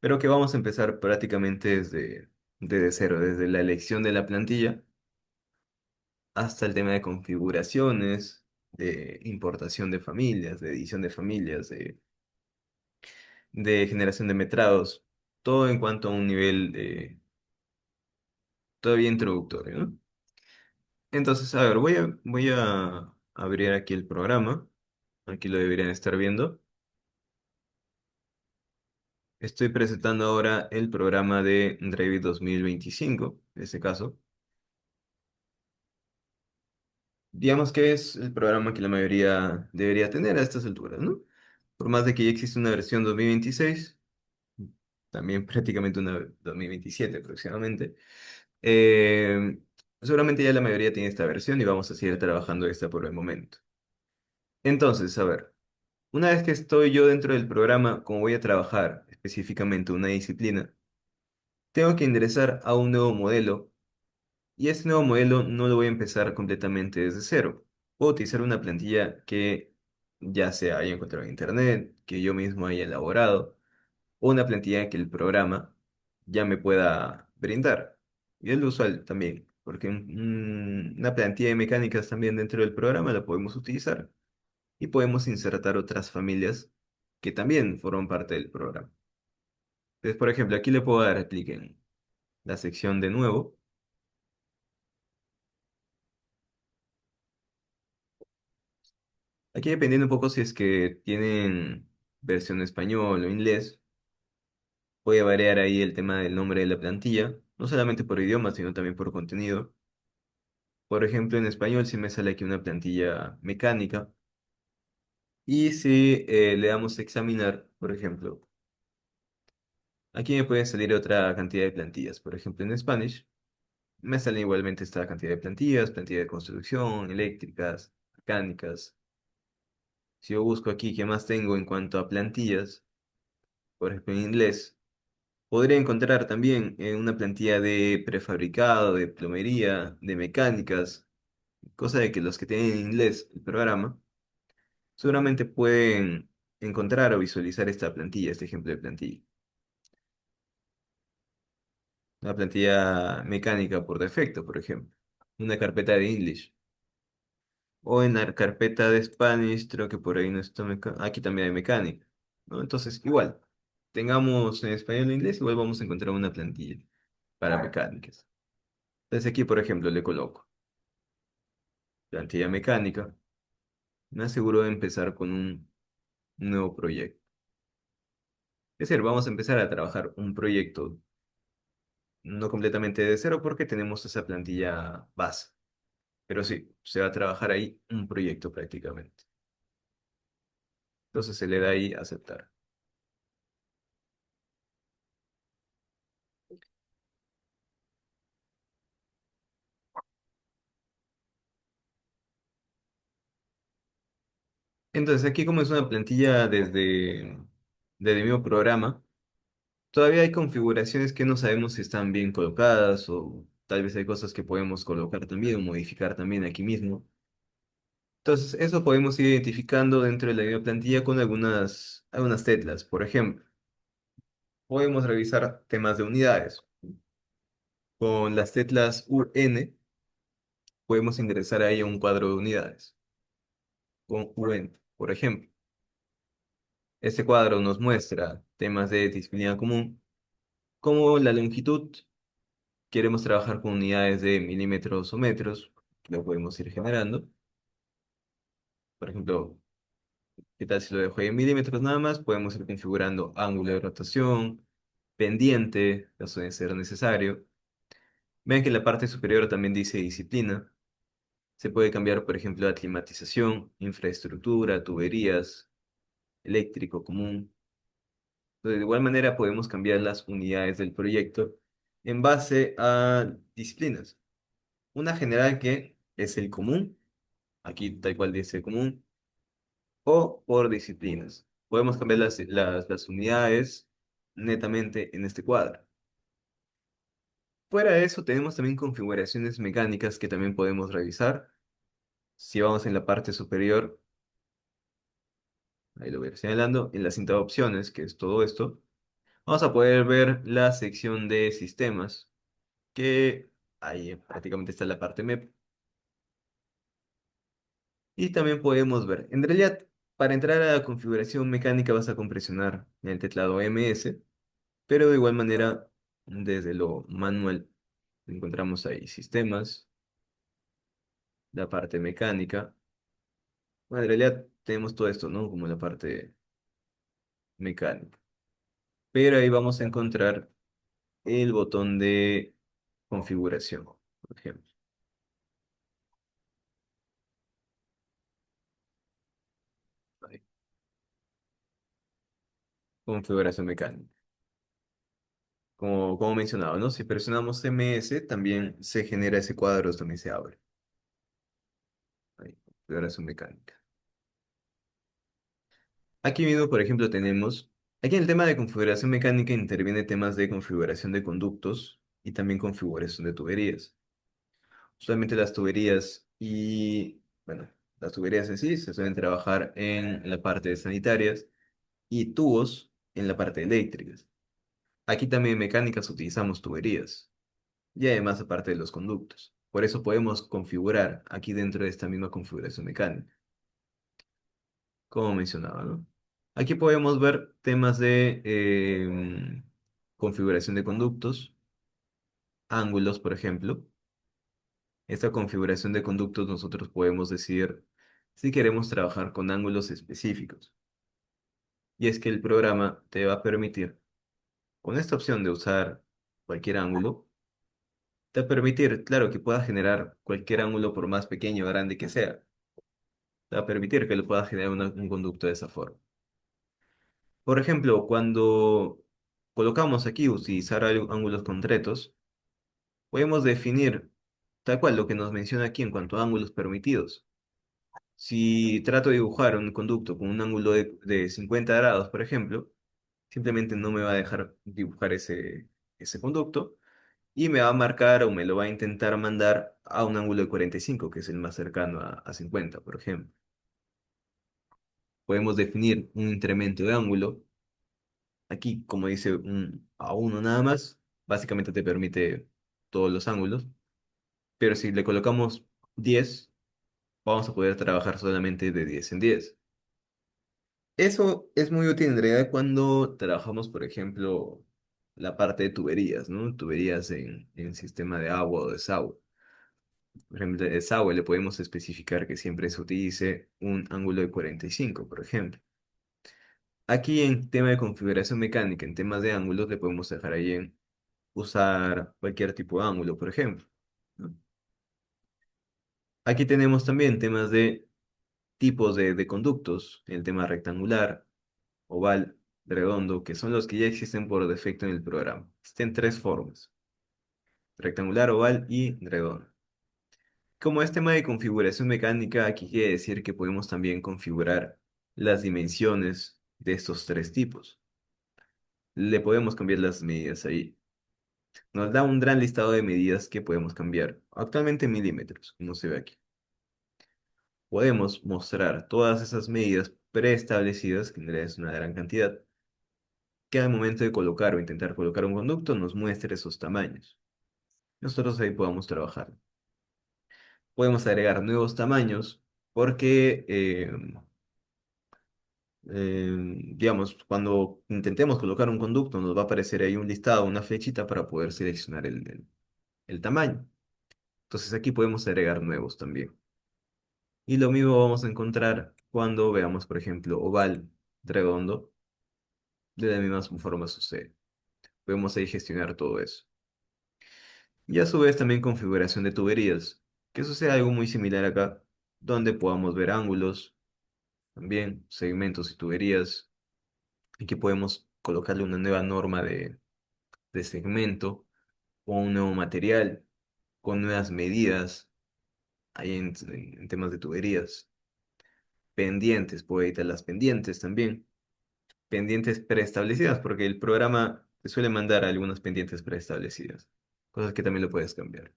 pero que vamos a empezar prácticamente desde cero, desde la elección de la plantilla hasta el tema de configuraciones, de importación de familias, de edición de familias, de generación de metrados, todo en cuanto a un nivel todavía introductorio, ¿no? Entonces, a ver, voy a abrir aquí el programa. Aquí lo deberían estar viendo. Estoy presentando ahora el programa de Revit 2025, en este caso. Digamos que es el programa que la mayoría debería tener a estas alturas, ¿no? Por más de que ya existe una versión 2026, también prácticamente una 2027 aproximadamente, eh, seguramente ya la mayoría tiene esta versión y vamos a seguir trabajando esta por el momento. Entonces, a ver, una vez que estoy yo dentro del programa, como voy a trabajar específicamente una disciplina, tengo que ingresar a un nuevo modelo y este nuevo modelo no lo voy a empezar completamente desde cero. Puedo utilizar una plantilla que ya se haya encontrado en internet, que yo mismo haya elaborado, o una plantilla que el programa ya me pueda brindar. Y es lo usual también, porque una plantilla de mecánicas también dentro del programa la podemos utilizar y podemos insertar otras familias que también forman parte del programa. Entonces, por ejemplo, aquí le puedo dar clic en la sección de nuevo. Aquí dependiendo un poco si es que tienen versión español o inglés, voy a variar ahí el tema del nombre de la plantilla, no solamente por idioma, sino también por contenido. Por ejemplo, en español si me sale aquí una plantilla mecánica y si le damos a examinar, por ejemplo, aquí me puede salir otra cantidad de plantillas. Por ejemplo, en Spanish me salen igualmente esta cantidad de plantillas, plantilla de construcción, eléctricas, mecánicas. Si yo busco aquí qué más tengo en cuanto a plantillas, por ejemplo, en inglés, podría encontrar también una plantilla de prefabricado, de plomería, de mecánicas, cosa de que los que tienen en inglés el programa seguramente pueden encontrar o visualizar esta plantilla, este ejemplo de plantilla. Una plantilla mecánica por defecto, por ejemplo. Una carpeta de English. O en la carpeta de Spanish, creo que por ahí no está aquí también hay mecánica, ¿no? Entonces, igual, tengamos en español e inglés, igual vamos a encontrar una plantilla para mecánicas. Entonces aquí, por ejemplo, le coloco plantilla mecánica. Me aseguro de empezar con un nuevo proyecto. Es decir, vamos a empezar a trabajar un proyecto no completamente de cero porque tenemos esa plantilla base. Pero sí, se va a trabajar ahí un proyecto prácticamente. Entonces se le da ahí aceptar. Entonces aquí como es una plantilla desde el mismo programa, todavía hay configuraciones que no sabemos si están bien colocadas o tal vez hay cosas que podemos colocar también o modificar también aquí mismo. Entonces, eso podemos ir identificando dentro de la misma plantilla con algunas teclas. Por ejemplo, podemos revisar temas de unidades. Con las teclas UN podemos ingresar ahí a un cuadro de unidades. Con UN, por ejemplo. Este cuadro nos muestra temas de disciplina común, como la longitud. Queremos trabajar con unidades de milímetros o metros, lo podemos ir generando. Por ejemplo, ¿qué tal si lo dejo ahí en milímetros nada más? Podemos ir configurando ángulo de rotación, pendiente, caso de ser necesario. Ven que en la parte superior también dice disciplina. Se puede cambiar, por ejemplo, a climatización, infraestructura, tuberías, eléctrico común. Entonces, de igual manera podemos cambiar las unidades del proyecto en base a disciplinas. Una general que es el común, aquí tal cual dice común, o por disciplinas. Podemos cambiar las unidades netamente en este cuadro. Fuera de eso, tenemos también configuraciones mecánicas que también podemos revisar. Si vamos en la parte superior, ahí lo voy a ir señalando, en la cinta de opciones, que es todo esto, vamos a poder ver la sección de sistemas. que ahí prácticamente está la parte MEP. Y también podemos ver, en realidad, para entrar a la configuración mecánica vas a compresionar en el teclado MS, pero de igual manera, desde lo manual, encontramos ahí sistemas, la parte mecánica. Bueno, en realidad tenemos todo esto, ¿no? Como la parte mecánica. Pero ahí vamos a encontrar el botón de configuración, por ejemplo. Ahí, configuración mecánica. Como mencionaba, ¿no? Si presionamos MS, también se genera ese cuadro, también se abre. Ahí, configuración mecánica. Aquí mismo, por ejemplo, tenemos, aquí en el tema de configuración mecánica interviene temas de configuración de conductos y también configuración de tuberías. Usualmente las tuberías bueno, las tuberías en sí se suelen trabajar en la parte de sanitarias y tubos en la parte eléctrica. Aquí también en mecánicas utilizamos tuberías y además aparte de los conductos. Por eso podemos configurar aquí dentro de esta misma configuración mecánica, como mencionaba, ¿no? Aquí podemos ver temas de configuración de conductos, ángulos, por ejemplo. Esta configuración de conductos nosotros podemos decir si queremos trabajar con ángulos específicos. Y es que el programa te va a permitir, con esta opción de usar cualquier ángulo, te va a permitir, claro, que puedas generar cualquier ángulo por más pequeño o grande que sea. Te va a permitir que lo puedas generar un conducto de esa forma. Por ejemplo, cuando colocamos aquí utilizar ángulos concretos, podemos definir tal cual lo que nos menciona aquí en cuanto a ángulos permitidos. Si trato de dibujar un conducto con un ángulo de 50 grados, por ejemplo, simplemente no me va a dejar dibujar ese conducto y me va a marcar o me lo va a intentar mandar a un ángulo de 45, que es el más cercano a 50, por ejemplo. Podemos definir un incremento de ángulo. Aquí, como dice a uno nada más, básicamente te permite todos los ángulos, pero si le colocamos 10, vamos a poder trabajar solamente de 10 en 10. Eso es muy útil en realidad cuando trabajamos, por ejemplo, la parte de tuberías, ¿no? Tuberías en sistema de agua o desagüe. Por ejemplo, de desagüe le podemos especificar que siempre se utilice un ángulo de 45, por ejemplo. Aquí en tema de configuración mecánica, en temas de ángulos, le podemos dejar ahí en usar cualquier tipo de ángulo, por ejemplo, ¿no? Aquí tenemos también temas de tipos de conductos, el tema rectangular, oval, redondo, que son los que ya existen por defecto en el programa. Existen tres formas: rectangular, oval y redondo. Como es tema de configuración mecánica, aquí quiere decir que podemos también configurar las dimensiones de estos tres tipos. Le podemos cambiar las medidas ahí. Nos da un gran listado de medidas que podemos cambiar, actualmente en milímetros, como se ve aquí. Podemos mostrar todas esas medidas preestablecidas, que en realidad es una gran cantidad, que al momento de colocar o intentar colocar un conducto nos muestre esos tamaños. Nosotros ahí podamos trabajar. Podemos agregar nuevos tamaños porque, digamos, cuando intentemos colocar un conducto nos va a aparecer ahí un listado, una flechita para poder seleccionar el tamaño. Entonces aquí podemos agregar nuevos también. Y lo mismo vamos a encontrar cuando veamos, por ejemplo, oval, redondo, de la misma forma sucede. Podemos ahí gestionar todo eso. Y a su vez también configuración de tuberías, que eso sea algo muy similar acá, donde podamos ver ángulos, también segmentos y tuberías, y que podemos colocarle una nueva norma de segmento o un nuevo material con nuevas medidas ahí en temas de tuberías. Pendientes, puede editar las pendientes también. Pendientes preestablecidas, porque el programa te suele mandar algunas pendientes preestablecidas, cosas que también lo puedes cambiar.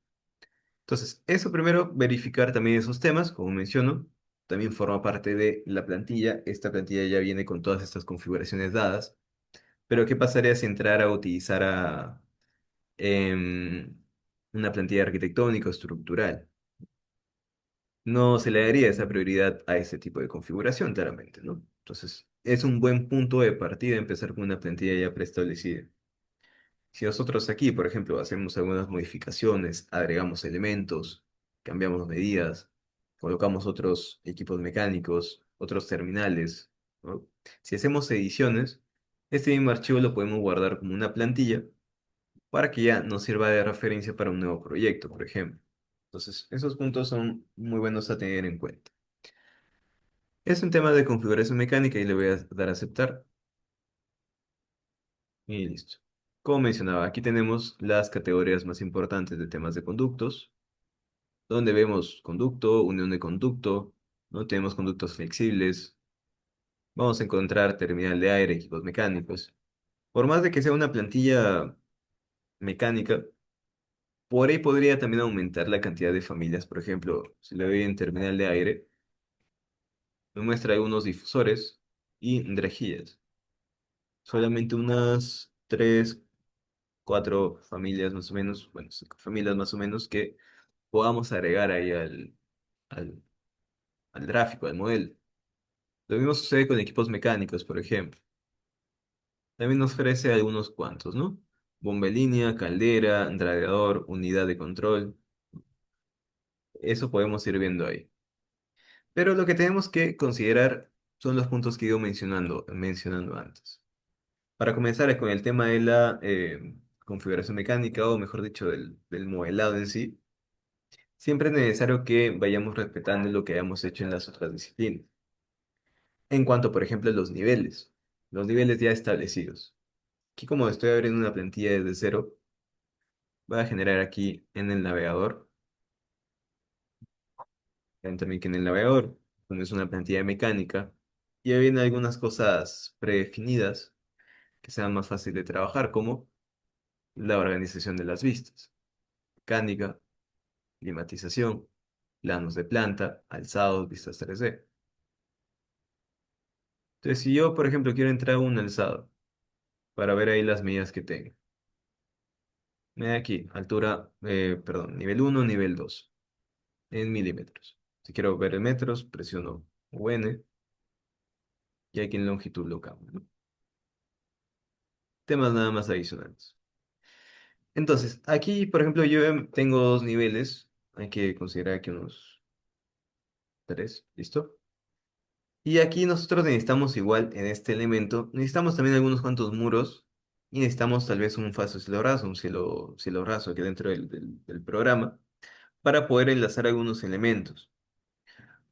Entonces, eso primero, verificar también esos temas, como menciono, también forma parte de la plantilla. Esta plantilla ya viene con todas estas configuraciones dadas, pero ¿qué pasaría si entrara a utilizar una plantilla arquitectónica o estructural. No se le daría esa prioridad a ese tipo de configuración, claramente, ¿no? Entonces, es un buen punto de partida empezar con una plantilla ya preestablecida. Si nosotros aquí, por ejemplo, hacemos algunas modificaciones, agregamos elementos, cambiamos medidas, colocamos otros equipos mecánicos, otros terminales, ¿no? Si hacemos ediciones, este mismo archivo lo podemos guardar como una plantilla para que ya nos sirva de referencia para un nuevo proyecto, por ejemplo. Entonces, esos puntos son muy buenos a tener en cuenta. Es un tema de configuración mecánica y le voy a dar a aceptar y listo. Como mencionaba, aquí tenemos las categorías más importantes de temas de conductos, donde vemos conducto, unión de conducto, ¿no? Tenemos conductos flexibles, vamos a encontrar terminal de aire, equipos mecánicos. Por más de que sea una plantilla mecánica, por ahí podría también aumentar la cantidad de familias. Por ejemplo, si le doy en terminal de aire, me muestra algunos difusores y rejillas. Solamente unas 3, 4 familias más o menos, bueno, 5 familias más o menos que podamos agregar ahí al, al gráfico, al modelo. Lo mismo sucede con equipos mecánicos, por ejemplo. También nos ofrece algunos cuantos, ¿no? Bomba de línea, caldera, radiador, unidad de control. Eso podemos ir viendo ahí. Pero lo que tenemos que considerar son los puntos que he ido mencionando antes. Para comenzar con el tema de la configuración mecánica, o mejor dicho, del modelado en sí, siempre es necesario que vayamos respetando lo que hayamos hecho en las otras disciplinas. En cuanto, por ejemplo, a los niveles ya establecidos. Aquí como estoy abriendo una plantilla desde cero, voy a generar aquí en el navegador, también que en el navegador, como es una plantilla mecánica, ya vienen algunas cosas predefinidas que sean más fácil de trabajar, como la organización de las vistas, mecánica, climatización, planos de planta, alzados, vistas 3D. Entonces, si yo, por ejemplo, quiero entrar a un alzado para ver ahí las medidas que tengo, me da aquí, altura, perdón, nivel uno, nivel 2 en milímetros. Si quiero ver en metros, presiono UN y aquí en longitud lo cambio, ¿no? Temas nada más adicionales. Entonces, aquí, por ejemplo, yo tengo dos niveles. Hay que considerar que unos tres, ¿listo? Y aquí nosotros necesitamos igual en este elemento, necesitamos también algunos cuantos muros y necesitamos tal vez un falso cielo raso, cielo raso aquí dentro del programa para poder enlazar algunos elementos.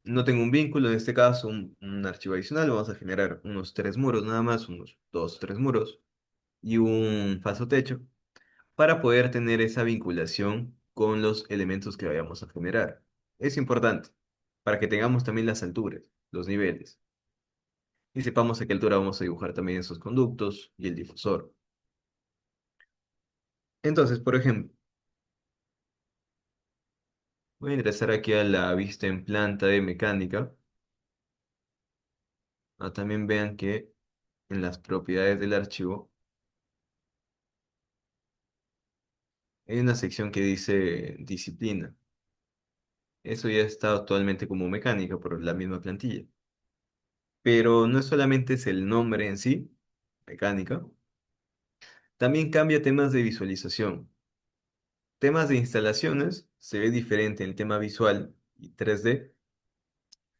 No tengo un vínculo, en este caso un archivo adicional, vamos a generar unos tres muros nada más, unos dos, tres muros y un falso techo para poder tener esa vinculación con los elementos que vayamos a generar. Es importante para que tengamos también las alturas, los niveles y sepamos a qué altura vamos a dibujar también esos conductos y el difusor. Entonces, por ejemplo, voy a ingresar aquí a la vista en planta de mecánica. También vean que en las propiedades del archivo hay una sección que dice disciplina. Eso ya está actualmente como mecánica por la misma plantilla. Pero no solamente es el nombre en sí, mecánica, también cambia temas de visualización. Temas de instalaciones se ve diferente en el tema visual y 3D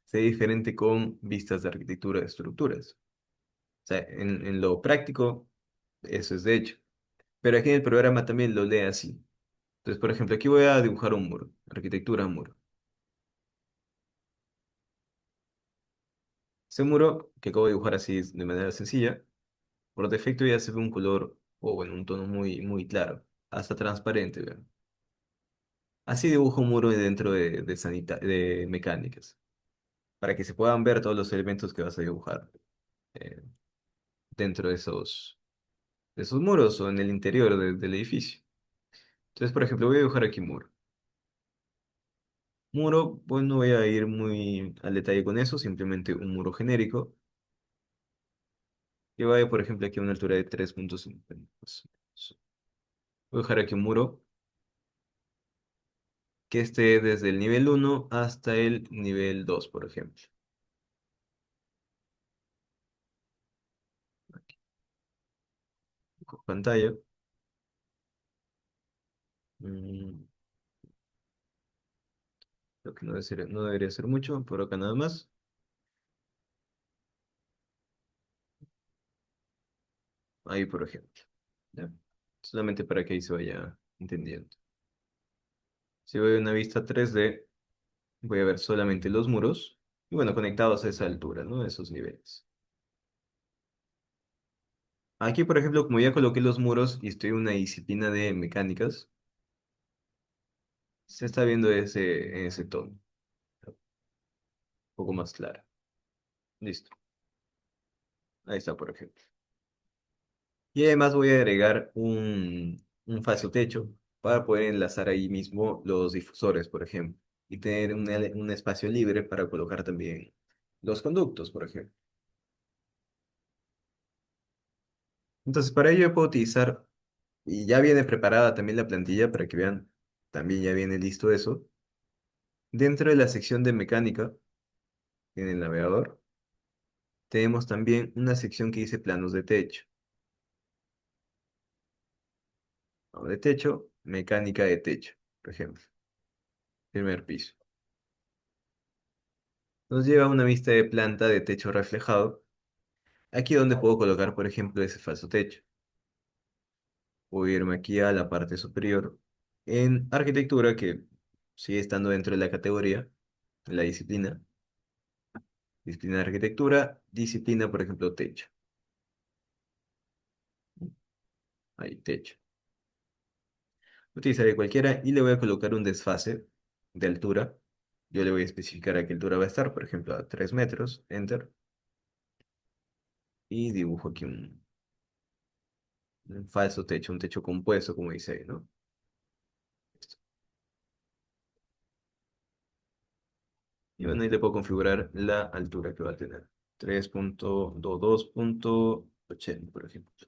se ve diferente con vistas de arquitectura de estructuras. O sea, en lo práctico, eso es de hecho. Pero aquí en el programa también lo lee así. Entonces, por ejemplo, aquí voy a dibujar un muro, arquitectura muro. Ese muro que acabo de dibujar así de manera sencilla, por defecto ya se ve un color, o bueno, un tono muy, muy claro, hasta transparente, vean. Así dibujo un muro dentro de mecánicas, para que se puedan ver todos los elementos que vas a dibujar eh, dentro de esos muros o en el interior del edificio. Entonces, por ejemplo, voy a dibujar aquí muro. Muro, pues no voy a ir muy al detalle con eso, simplemente un muro genérico, que vaya, por ejemplo, aquí a una altura de 3,5. Voy a dejar aquí un muro que esté desde el nivel 1 hasta el nivel 2, por ejemplo. Con pantalla. Mm, Creo que no debería ser mucho, por acá nada más. Ahí, por ejemplo. ¿Ya? Solamente para que ahí se vaya entendiendo. Si voy a una vista 3D, voy a ver solamente los muros. Y bueno, conectados a esa altura, ¿no? A esos niveles. Aquí, por ejemplo, como ya coloqué los muros y estoy en una disciplina de mecánicas, se está viendo ese tono, un poco más clara. Listo. Ahí está, por ejemplo. Y además voy a agregar un falso techo para poder enlazar ahí mismo los difusores, por ejemplo. Y tener un espacio libre para colocar también los conductos, por ejemplo. Entonces, para ello yo puedo utilizar, y ya viene preparada también la plantilla para que vean, también ya viene listo eso. Dentro de la sección de mecánica, en el navegador, tenemos también una sección que dice planos de techo. Plano de techo, mecánica de techo, por ejemplo, primer piso. Nos lleva a una vista de planta de techo reflejado. Aquí donde puedo colocar, por ejemplo, ese falso techo. Puedo irme aquí a la parte superior en arquitectura, que sigue estando dentro de la categoría, la disciplina. Disciplina de arquitectura, disciplina, por ejemplo, techo. Ahí, techo. Utilizaré cualquiera y le voy a colocar un desfase de altura. Yo le voy a especificar a qué altura va a estar, por ejemplo, a 3 metros, enter. Y dibujo aquí un falso techo, un techo compuesto, como dice ahí, ¿no? Listo. Y bueno, ahí le puedo configurar la altura que va a tener. 3.22.80, por ejemplo.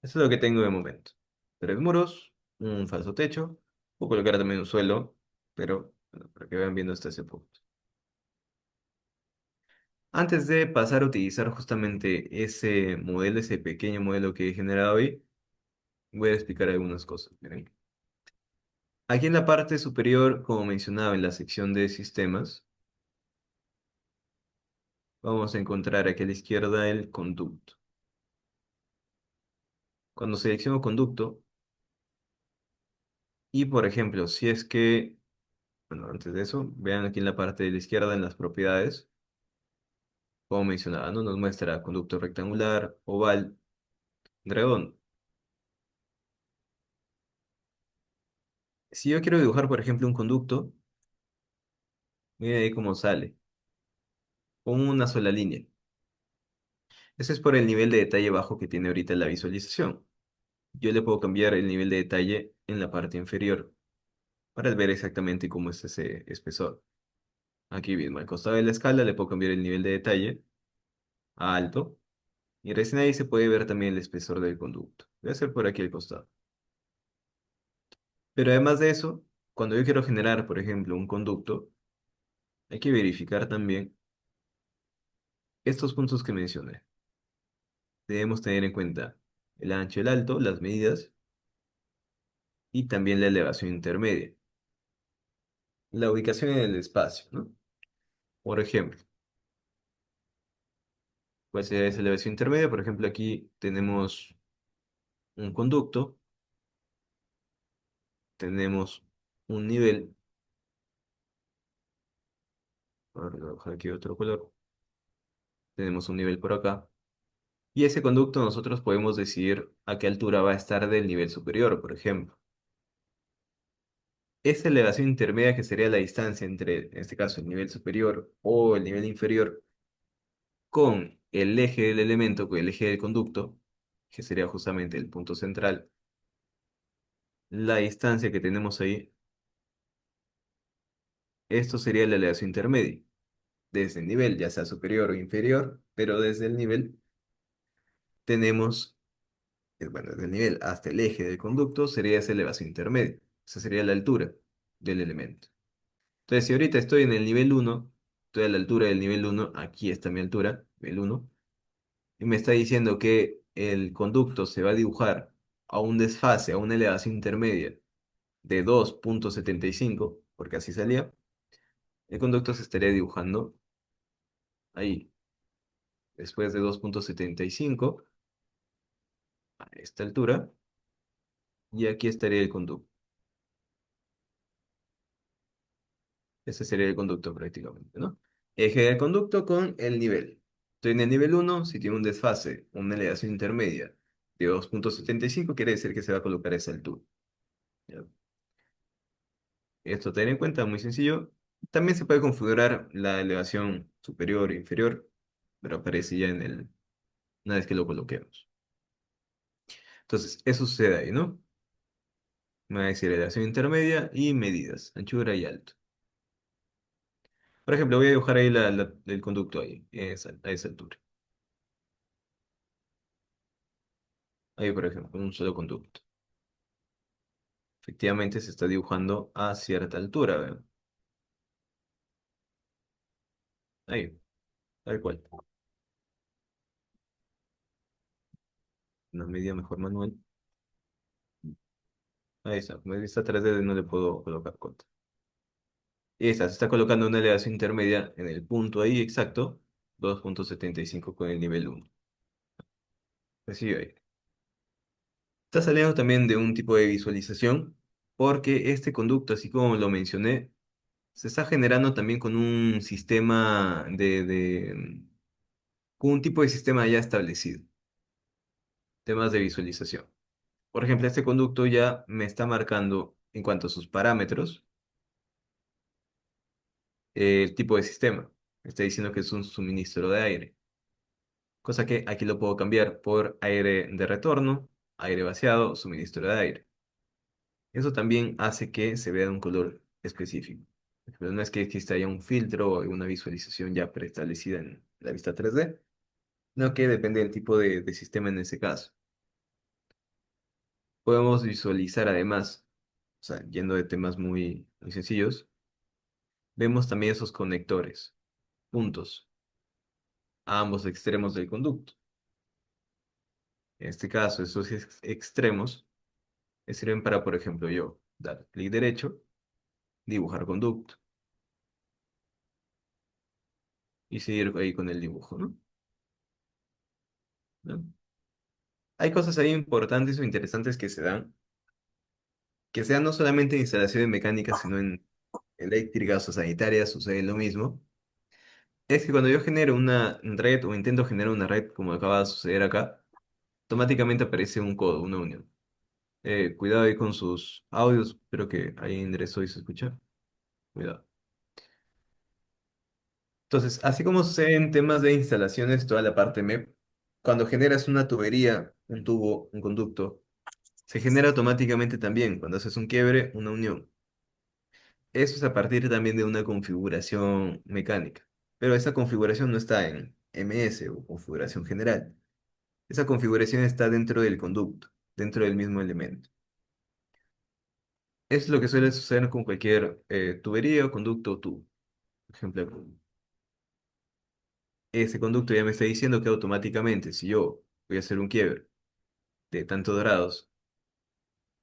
Eso es lo que tengo de momento. Tres muros, un falso techo. Puedo colocar también un suelo, pero bueno, para que vayan viendo hasta ese punto. Antes de pasar a utilizar justamente ese modelo, ese pequeño modelo que he generado hoy, voy a explicar algunas cosas. Miren. Aquí en la parte superior, como mencionaba en la sección de sistemas, vamos a encontrar aquí a la izquierda el conducto. Cuando selecciono conducto, y por ejemplo, si es que, bueno, antes de eso, vean aquí en la parte de la izquierda en las propiedades, como mencionaba, ¿no? Nos muestra conducto rectangular, oval, redondo. Si yo quiero dibujar, por ejemplo, un conducto, miren ahí cómo sale, con una sola línea. Ese es por el nivel de detalle bajo que tiene ahorita la visualización. Yo le puedo cambiar el nivel de detalle en la parte inferior para ver exactamente cómo es ese espesor. Aquí mismo, al costado de la escala, le puedo cambiar el nivel de detalle a alto. Y recién ahí se puede ver también el espesor del conducto. Voy a hacer por aquí al costado. Pero además de eso, cuando yo quiero generar, por ejemplo, un conducto, hay que verificar también estos puntos que mencioné. Debemos tener en cuenta el ancho, el alto, las medidas y también la elevación intermedia. La ubicación en el espacio, ¿no? Por ejemplo, ¿cuál sería esa elevación intermedia? Por ejemplo, aquí tenemos un conducto, tenemos un nivel, ahora voy a bajar aquí otro color, tenemos un nivel por acá, y ese conducto nosotros podemos decidir a qué altura va a estar del nivel superior, por ejemplo. Esa elevación intermedia, que sería la distancia entre, en este caso, el nivel superior o el nivel inferior, con el eje del elemento, con el eje del conducto, que sería justamente el punto central, la distancia que tenemos ahí, esto sería la elevación intermedia, desde el nivel, ya sea superior o inferior, pero desde el nivel tenemos bueno, del nivel hasta el eje del conducto sería esa elevación intermedia. Esa sería la altura del elemento. Entonces, si ahorita estoy en el nivel uno, estoy a la altura del nivel uno, aquí está mi altura, nivel uno, y me está diciendo que el conducto se va a dibujar a un desfase, a una elevación intermedia de 2,75, porque así salía, el conducto se estaría dibujando ahí, después de 2,75, a esta altura, y aquí estaría el conducto. Ese sería el conducto prácticamente, ¿no? Eje del conducto con el nivel. Estoy en el nivel uno. Si tiene un desfase, una elevación intermedia de 2,75, quiere decir que se va a colocar a esa altura. ¿Ya? Esto tener en cuenta, muy sencillo. También se puede configurar la elevación superior e inferior, pero aparece ya una vez que lo coloquemos. Entonces, eso sucede ahí, ¿no? Me va a decir elevación intermedia y medidas, anchura y alto. Por ejemplo, voy a dibujar ahí el conducto ahí, a esa altura. Ahí, por ejemplo, un solo conducto. Efectivamente se está dibujando a cierta altura, ¿verdad? Ahí, tal cual. Una medida mejor manual. Ahí está. Como está 3D, no le puedo colocar contra. Y ahí está, se está colocando una elevación intermedia en el punto ahí exacto, 2,75 con el nivel uno. Así ahí. Está saliendo también de un tipo de visualización, porque este conducto, así como lo mencioné, se está generando también con un sistema con un tipo de sistema ya establecido, temas de visualización. Por ejemplo, este conducto ya me está marcando en cuanto a sus parámetros el tipo de sistema. Me está diciendo que es un suministro de aire, cosa que aquí lo puedo cambiar por aire de retorno, aire vaciado, suministro de aire. Eso también hace que se vea de un color específico. Pero no es que exista ya un filtro o una visualización ya preestablecida en la vista 3D, no que depende del tipo de sistema en ese caso. Podemos visualizar además, o sea, yendo de temas muy sencillos, vemos también esos conectores, puntos, a ambos extremos del conducto. En este caso, esos extremos sirven para, por ejemplo, yo dar clic derecho, dibujar conducto y seguir ahí con el dibujo, ¿no? ¿No? Hay cosas ahí importantes o interesantes que se dan, que sean no solamente en instalaciones mecánicas, sino en eléctricas o sanitarias, sucede lo mismo. Es que cuando yo genero una red o intento generar una red, como acaba de suceder acá, automáticamente aparece un codo, una unión. Cuidado ahí con sus audios, espero que ahí enderezó y se escucha. Cuidado. Entonces, así como sucede en temas de instalaciones, toda la parte MEP, cuando generas una tubería, un tubo, un conducto, se genera automáticamente también, cuando haces un quiebre, una unión. Eso es a partir también de una configuración mecánica. Pero esa configuración no está en MS o configuración general. Esa configuración está dentro del conducto, dentro del mismo elemento. Es lo que suele suceder con cualquier tubería o conducto o tubo. Por ejemplo, ese conducto ya me está diciendo que automáticamente, si yo voy a hacer un quiebre de tantos grados,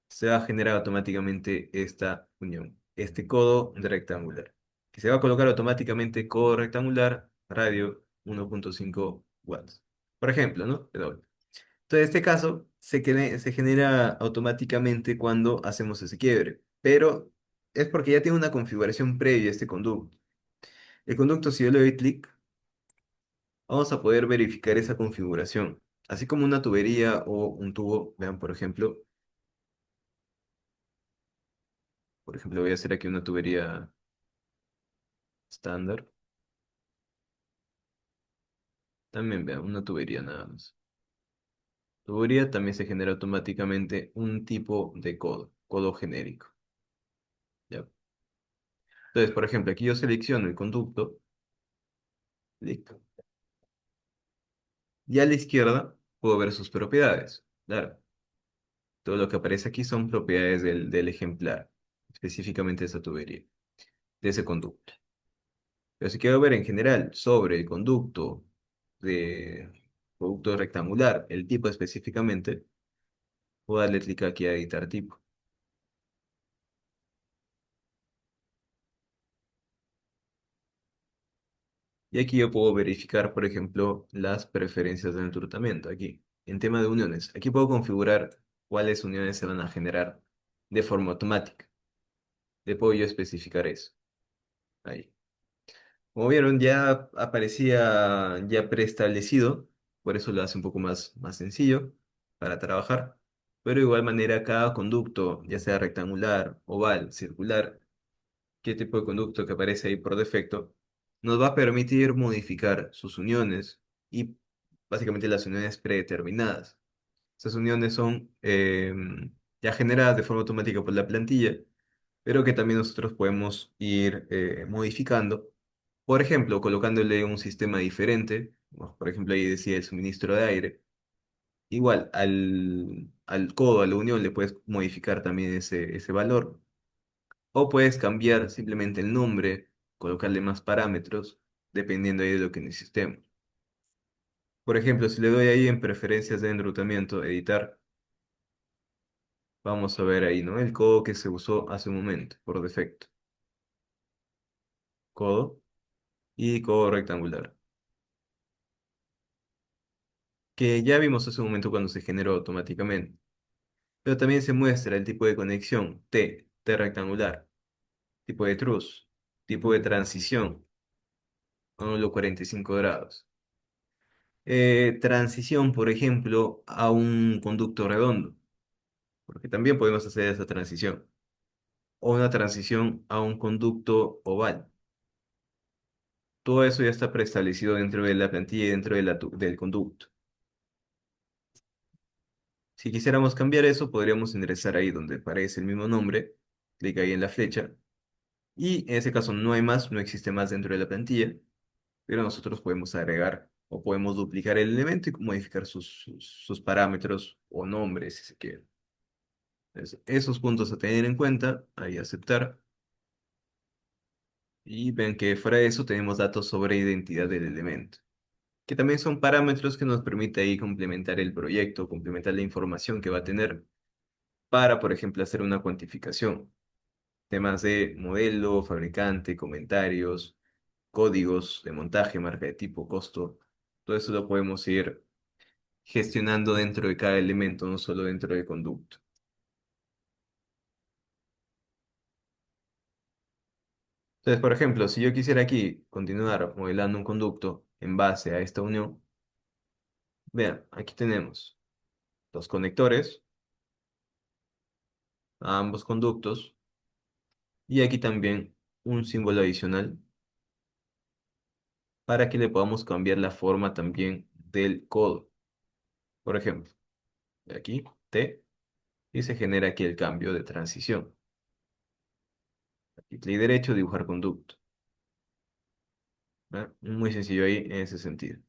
se va a generar automáticamente esta unión, este codo rectangular, que se va a colocar automáticamente codo rectangular, radio 1,5 watts. Por ejemplo, ¿no? Entonces, en este caso, se genera automáticamente cuando hacemos ese quiebre, pero es porque ya tiene una configuración previa este conducto. El conducto, si yo le doy clic, vamos a poder verificar esa configuración. Así como una tubería o un tubo, vean, por ejemplo, voy a hacer aquí una tubería estándar. También vean, una tubería nada más. Tubería también se genera automáticamente un tipo de codo, codo genérico. ¿Ya? Entonces, por ejemplo, aquí yo selecciono el conducto, listo. Y a la izquierda puedo ver sus propiedades. Claro. Todo lo que aparece aquí son propiedades del ejemplar, específicamente de esa tubería, de ese conducto. Pero si quiero ver en general sobre el conducto de producto rectangular, el tipo específicamente, puedo darle clic aquí a editar tipo. Y aquí yo puedo verificar, por ejemplo, las preferencias del enrutamiento. Aquí, en tema de uniones, aquí puedo configurar cuáles uniones se van a generar de forma automática. Le puedo yo especificar eso. Ahí. Como vieron, ya aparecía ya preestablecido, por eso lo hace un poco más sencillo para trabajar. Pero de igual manera, cada conducto, ya sea rectangular, oval, circular, qué tipo de conducto que aparece ahí por defecto, nos va a permitir modificar sus uniones y básicamente las uniones predeterminadas. Esas uniones son ya generadas de forma automática por la plantilla, pero que también nosotros podemos ir modificando. Por ejemplo, colocándole un sistema diferente, ¿no? Por ejemplo, ahí decía el suministro de aire. Igual, al codo, a la unión, le puedes modificar también ese valor. O puedes cambiar simplemente el nombre, colocarle más parámetros, dependiendo ahí de lo que necesitemos. Por ejemplo, si le doy ahí en preferencias de enrutamiento, editar, vamos a ver ahí, ¿no? El codo que se usó hace un momento, por defecto. Codo y codo rectangular. Que ya vimos hace un momento cuando se generó automáticamente. Pero también se muestra el tipo de conexión, T rectangular, tipo de truss, tipo de transición, ángulo 45 grados. Transición, por ejemplo, a un conducto redondo, porque también podemos hacer esa transición. O una transición a un conducto oval. Todo eso ya está preestablecido dentro de la plantilla y dentro de del conducto. Si quisiéramos cambiar eso, podríamos ingresar ahí donde aparece el mismo nombre, clic ahí en la flecha, y en ese caso no hay más, no existe más dentro de la plantilla, pero nosotros podemos agregar o podemos duplicar el elemento y modificar sus parámetros o nombres, si se quiere. Entonces, esos puntos a tener en cuenta, ahí aceptar, y ven que fuera de eso tenemos datos sobre identidad del elemento, que también son parámetros que nos permite ahí complementar el proyecto, complementar la información que va a tener para, por ejemplo, hacer una cuantificación. Temas de modelo, fabricante, comentarios, códigos de montaje, marca de tipo, costo. Todo eso lo podemos ir gestionando dentro de cada elemento, no solo dentro del conducto. Entonces, por ejemplo, si yo quisiera aquí continuar modelando un conducto en base a esta unión, vean, aquí tenemos los conectores a ambos conductos y aquí también un símbolo adicional para que le podamos cambiar la forma también del codo. Por ejemplo, de aquí, T, y se genera aquí el cambio de transición. Aquí clic derecho, dibujar conducto. ¿Va? Muy sencillo ahí en ese sentido.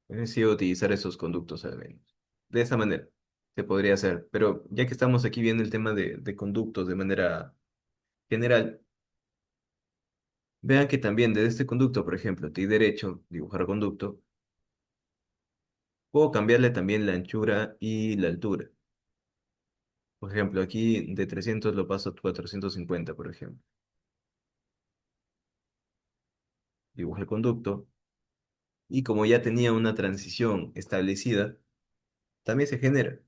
Es sencillo utilizar esos conductos al menos. De esa manera se podría hacer. Pero ya que estamos aquí viendo el tema de conductos de manera general, vean que también desde este conducto, por ejemplo, clic derecho, dibujar conducto, puedo cambiarle también la anchura y la altura. Por ejemplo, aquí de 300 lo paso a 450, por ejemplo. Dibujo el conducto y como ya tenía una transición establecida, también se genera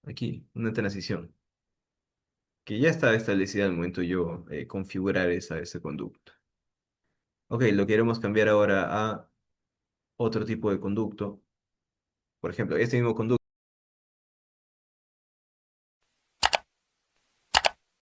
aquí una transición que ya está establecida al momento de yo configurar ese conducto. Ok, lo queremos cambiar ahora a otro tipo de conducto. Por ejemplo, este mismo conducto